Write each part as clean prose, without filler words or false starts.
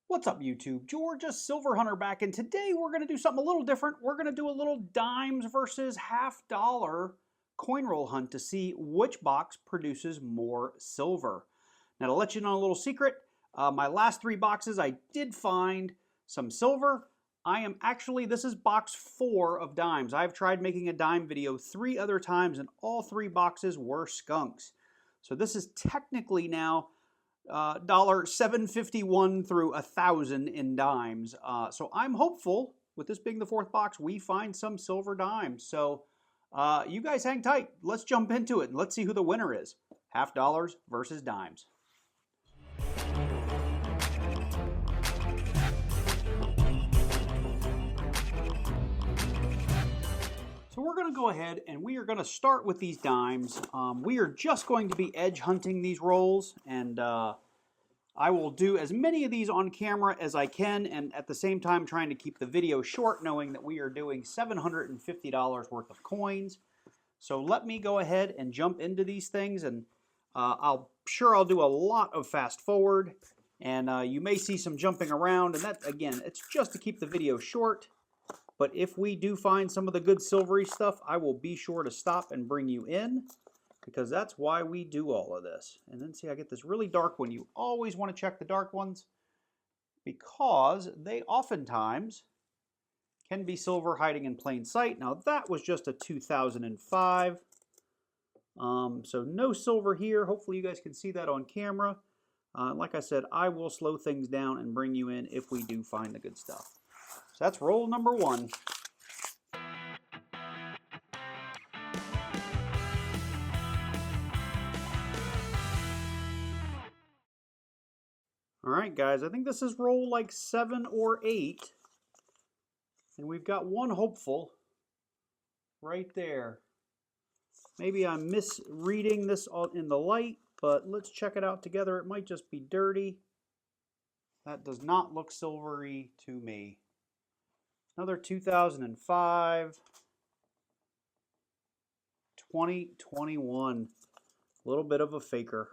What's up, YouTube? Georgia Silver Hunter back, and today we're going to do something a little different. We're going to do a little dimes versus $half coin roll hunt to see which box produces more silver. Now, to let you know a little secret, my last three boxes I did find some silver. This is box 4 of dimes. I've tried making a dime video 3 other times, and all 3 boxes were skunks. So this is technically now $751 through 1,000 in dimes. So I'm hopeful, with this being the 4th box, we find some silver dimes. So you guys hang tight. Let's jump into it and let's see who the winner is. $half versus dimes. So we're going to go ahead and we are going to start with these dimes. We are just going to be edge hunting these rolls, and I will do as many of these on camera as I can, and at the same time trying to keep the video short, knowing that we are doing $750 worth of coins. So let me go ahead and jump into these things, and I'll do a lot of fast forward, and you may see some jumping around, and that, again, it's just to keep the video short. But if we do find some of the good silvery stuff, I will be sure to stop and bring you in, because that's why we do all of this. And then see, I get this really dark one. You always want to check the dark ones because they oftentimes can be silver hiding in plain sight. Now that was just a 2005. So no silver here. Hopefully you guys can see that on camera. Like I said, I will slow things down and bring you in if we do find the good stuff. So that's roll number 1. All right, guys, I think this is roll like 7 or 8. And we've got one hopeful right there. Maybe I'm misreading this in the light, but let's check it out together. It might just be dirty. That does not look silvery to me. Another 2005. 2021. A little bit of a faker.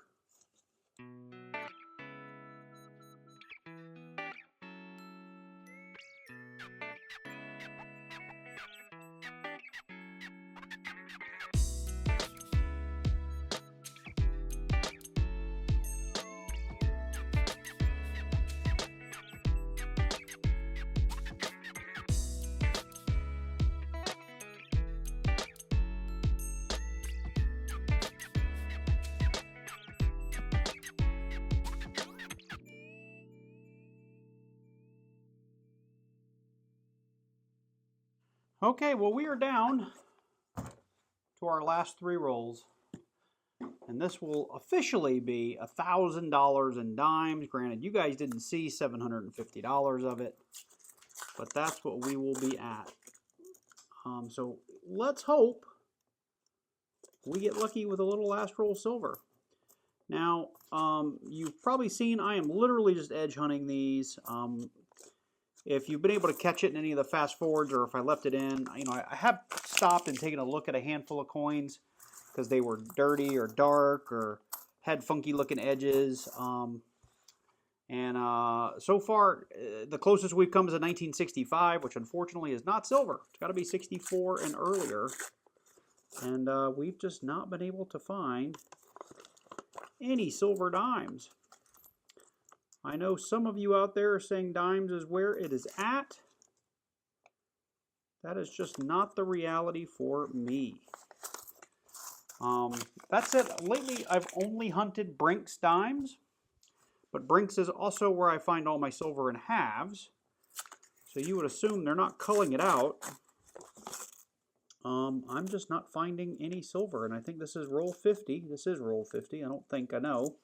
Okay, well, we are down to our last 3 rolls, and this will officially be $1,000 in dimes. Granted, you guys didn't see $750 of it, but that's what we will be at. So let's hope we get lucky with a little last roll silver. Now, you've probably seen I am literally just edge hunting these. If you've been able to catch it in any of the fast forwards, or if I left it in, I have stopped and taken a look at a handful of coins because they were dirty or dark or had funky looking edges. So far, the closest we've come is a 1965, which unfortunately is not silver. It's got to be 64 and earlier. And we've just not been able to find any silver dimes. I know some of you out there are saying dimes is where it is at. That is just not the reality for me. That's it. Lately, I've only hunted Brinks dimes, but Brinks is also where I find all my silver in halves. So you would assume they're not culling it out. I'm just not finding any silver, and I think this is roll 50. This is roll 50. I don't think I know.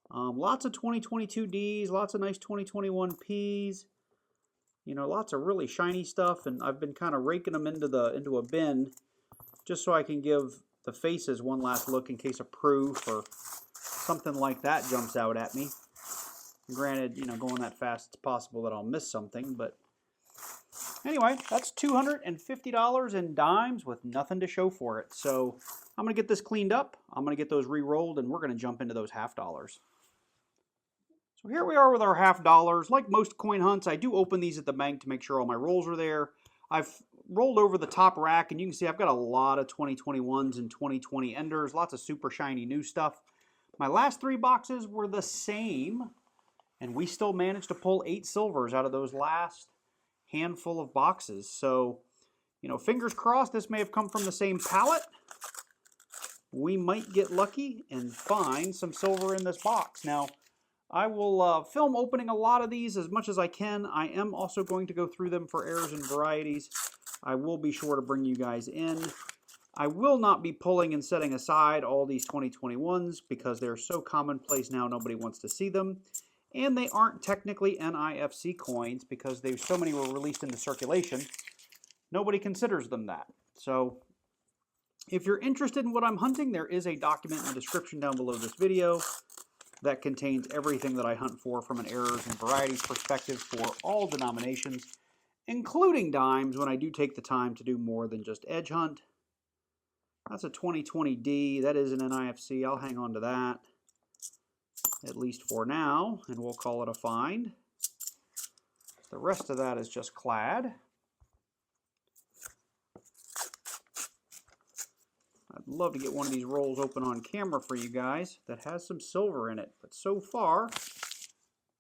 Lots of 2022 Ds, lots of nice 2021 Ps. Lots of really shiny stuff, and I've been kind of raking them into a bin just so I can give the faces one last look in case a proof or something like that jumps out at me. Granted, going that fast, it's possible that I'll miss something, but anyway, that's $250 in dimes with nothing to show for it. So I'm going to get this cleaned up. I'm going to get those re-rolled, and we're going to jump into those $half. So So here we are with our $50. Like most coin hunts, I do open these at the bank to make sure all my rolls are there. I've rolled over the top rack, and you can see I've got a lot of 2021s and 2020 enders, lots of super shiny new stuff. My last 3 boxes were the same, and we still managed to pull 8 silvers out of those last handful of boxes. So, you know, fingers crossed this may have come from the same pallet. We might get lucky and find some silver in this box. Now, I will film opening a lot of these as much as I can. I am also going to go through them for errors and varieties. I will be sure to bring you guys in. I will not be pulling and setting aside all these 2021s because they're so commonplace now nobody wants to see them. And they aren't technically NIFC coins because so many were released into circulation. Nobody considers them that. So if you're interested in what I'm hunting, there is a document in the description down below this video that contains everything that I hunt for from an errors and varieties perspective for all denominations, including dimes when I do take the time to do more than just edge hunt. That's a 2020D. That is an NIFC. I'll hang on to that, at least for now, and we'll call it a find. The rest of that is just clad. I'd love to get one of these rolls open on camera for you guys that has some silver in it, but so far,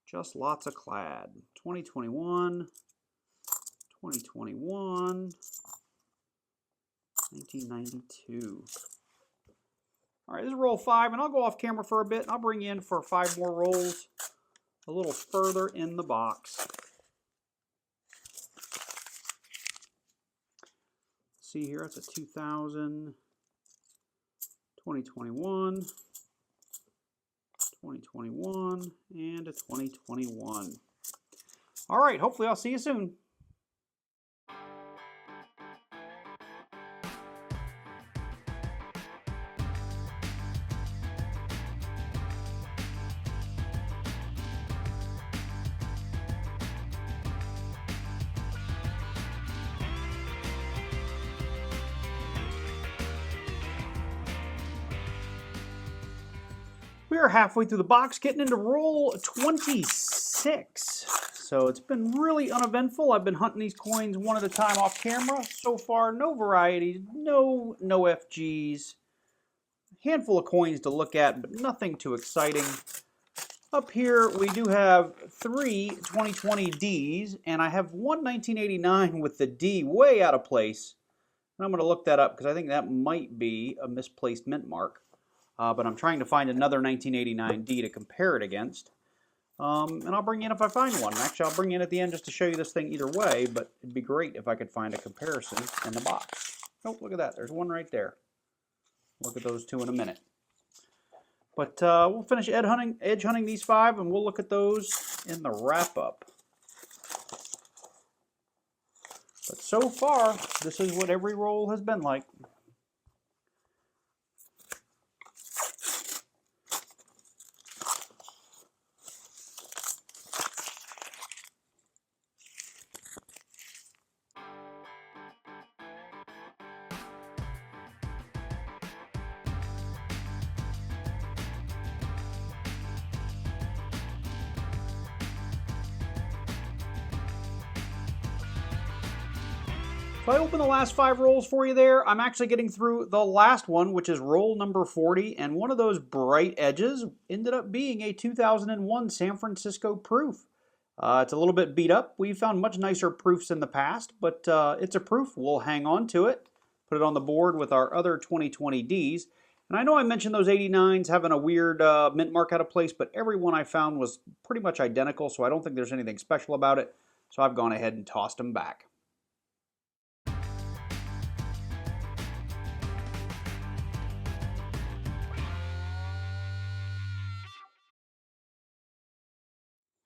just lots of clad. 2021, 2021, 1992. All right, this is roll 5, and I'll go off camera for a bit. I'll bring you in for 5 more rolls a little further in the box. See here, it's a 2000. 2021, 2021, and a 2021. All right, hopefully I'll see you soon. We are halfway through the box, getting into roll 26. So it's been really uneventful. I've been hunting these coins one at a time off camera. So far, no varieties, no FGs. A handful of coins to look at, but nothing too exciting. Up here, we do have 3 2020Ds, and I have one 1989 with the D way out of place. And I'm going to look that up because I think that might be a misplaced mint mark. But I'm trying to find another 1989D to compare it against. And I'll bring you in if I find one. Actually, I'll bring you in at the end just to show you this thing either way, but it'd be great if I could find a comparison in the box. Oh, look at that. There's one right there. Look at those 2 in a minute. But we'll finish edge hunting these 5, and we'll look at those in the wrap-up. But so far, this is what every roll has been like. So I opened the last 5 rolls for you there. I'm actually getting through the last one, which is roll number 40, and one of those bright edges ended up being a 2001 San Francisco proof. It's a little bit beat up. We've found much nicer proofs in the past, but it's a proof. We'll hang on to it, put it on the board with our other 2020Ds. And I know I mentioned those 89s having a weird mint mark out of place, but every one I found was pretty much identical, so I don't think there's anything special about it. So I've gone ahead and tossed them back.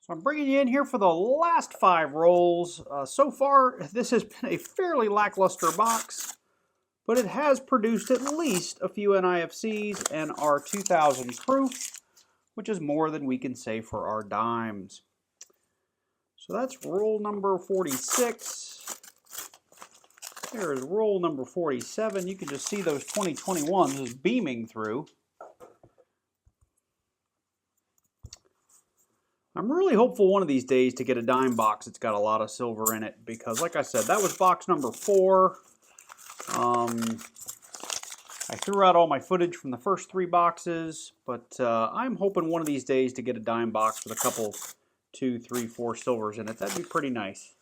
So I'm bringing you in here for the last 5 rolls. So far, this has been a fairly lackluster box, but it has produced at least a few NIFCs and our 2000 proof, which is more than we can say for our dimes. So that's roll number 46. There's roll number 47. You can just see those 2021s just beaming through. I'm really hopeful one of these days to get a dime box that's got a lot of silver in it, because like I said, that was box number 4. I threw out all my footage from the first 3 boxes, but I'm hoping one of these days to get a dime box with a couple, 2, 3, 4 silvers in it. That'd be pretty nice.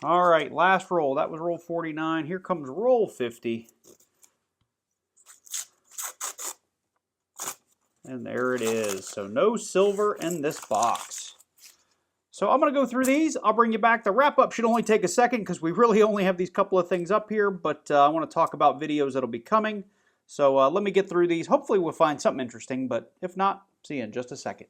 All right, last roll. That was roll 49. Here comes roll 50. And there it is. So no silver in this box. So I'm going to go through these. I'll bring you back. The wrap up should only take a second because we really only have these couple of things up here, but I want to talk about videos that'll be coming. So let me get through these. Hopefully we'll find something interesting, but if not, see you in just a second.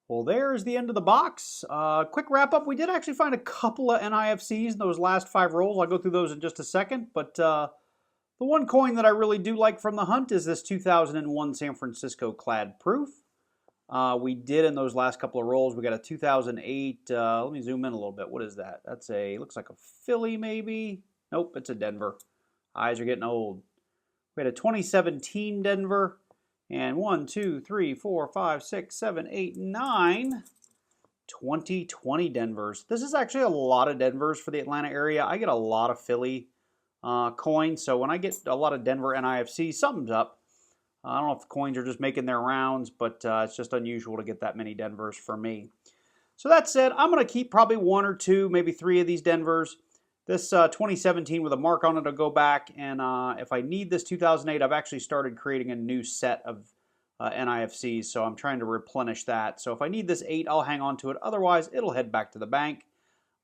Well, there's the end of the box. Quick wrap up. We did actually find a couple of NIFCs in those last 5 rolls. I'll go through those in just a second, but the one coin that I really do like from the hunt is this 2001 San Francisco clad proof. We did in those last couple of rolls. We got a 2008. Let me zoom in a little bit. What is that? That's looks like a Philly maybe. Nope, it's a Denver. Eyes are getting old. We had a 2017 Denver. And 1, 2, 3, 4, 5, 6, 7, 8, 9. 2020 Denvers. This is actually a lot of Denvers for the Atlanta area. I get a lot of Philly coins, so when I get a lot of Denver NIFC, something's up. I don't know if the coins are just making their rounds, but it's just unusual to get that many Denvers for me. So that said, I'm going to keep probably 1 or 2, maybe 3 of these Denvers. This 2017 with a mark on it will go back, and if I need this 2008, I've actually started creating a new set of NIFCs, so I'm trying to replenish that. So if I need this 8, I'll hang on to it. Otherwise, it'll head back to the bank.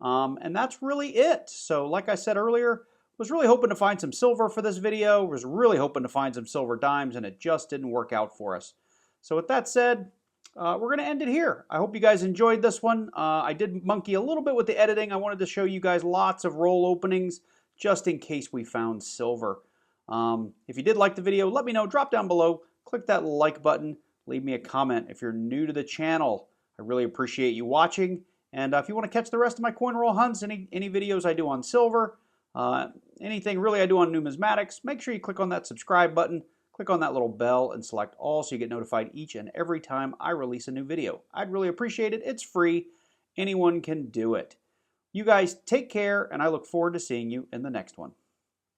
And that's really it. So like I said earlier, was really hoping to find some silver for this video, was really hoping to find some silver dimes, and it just didn't work out for us. So with that said, we're going to end it here. I hope you guys enjoyed this one. I did monkey a little bit with the editing. I wanted to show you guys lots of roll openings just in case we found silver. If you did like the video, let me know. Drop down below. Click that like button. Leave me a comment if you're new to the channel. I really appreciate you watching. And if you want to catch the rest of my coin roll hunts, any videos I do on silver, anything really I do on numismatics, make sure you click on that subscribe button. Click on that little bell and select all so you get notified each and every time I release a new video. I'd really appreciate it. It's free. Anyone can do it. You guys take care, and I look forward to seeing you in the next one.